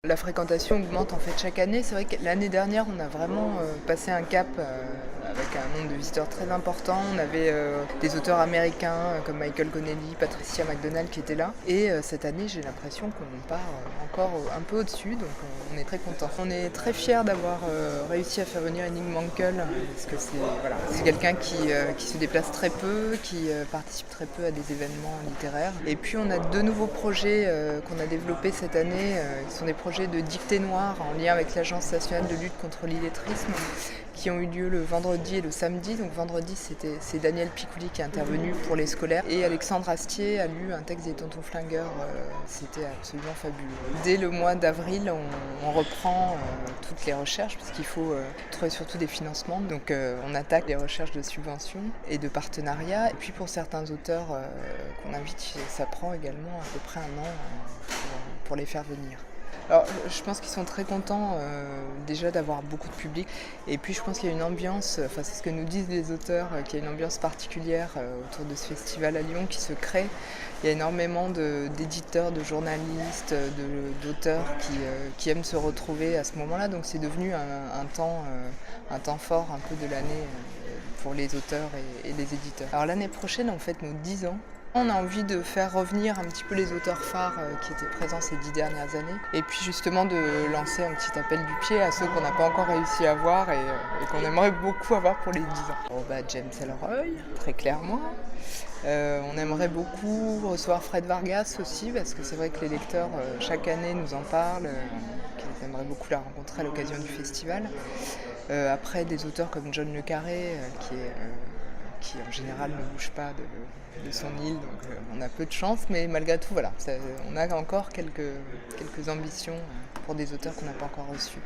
La fréquentation augmente en fait chaque année. C'est vrai que l'année dernière, on a vraiment passé un cap avec un nombre de visiteurs très important. On avait des auteurs américains comme Michael Connelly, Patricia McDonald qui étaient là. Et cette année, j'ai l'impression qu'on part encore un peu au-dessus, donc on est très contents. On est très fiers d'avoir réussi à faire venir Henning Mankell, parce que c'est quelqu'un qui se déplace très peu, qui participe très peu à des événements littéraires. Et puis on a deux nouveaux projets qu'on a développés cette année, qui sont des projets de dictée noire en lien avec l'Agence nationale de lutte contre l'illettrisme, qui ont eu lieu le vendredi et le samedi. Donc vendredi, c'est Daniel Picouli qui est intervenu pour les scolaires, et Alexandre Astier a lu un texte des Tontons Flingueurs. C'était absolument fabuleux. Dès le mois d'avril, on reprend toutes les recherches, parce qu'il faut trouver surtout des financements. Donc on attaque les recherches de subventions et de partenariats. Et puis pour certains auteurs qu'on invite, ça prend également à peu près un an pour les faire venir. Alors, je pense qu'ils sont très contents déjà d'avoir beaucoup de public. Et puis je pense qu'il y a une ambiance, enfin c'est ce que nous disent les auteurs, qu'il y a une ambiance particulière autour de ce festival à Lyon qui se crée. Il y a énormément d'éditeurs, de journalistes, d'auteurs qui aiment se retrouver à ce moment-là. Donc c'est devenu un temps fort un peu de l'année pour les auteurs et les éditeurs. Alors l'année prochaine, on fête nos 10 ans. On a envie de faire revenir un petit peu les auteurs phares qui étaient présents ces 10 dernières années. Et puis justement de lancer un petit appel du pied à ceux qu'on n'a pas encore réussi à voir et qu'on aimerait beaucoup avoir pour les 10 ans. Bon, James Ellroy, très clairement. On aimerait beaucoup recevoir Fred Vargas aussi, parce que c'est vrai que les lecteurs chaque année nous en parlent, qu'ils aimeraient beaucoup la rencontrer à l'occasion du festival. Après des auteurs comme John Le Carré, qui en général ne bouge pas de son île, donc on a peu de chance, mais malgré tout, voilà, on a encore quelques ambitions pour des auteurs qu'on n'a pas encore reçus.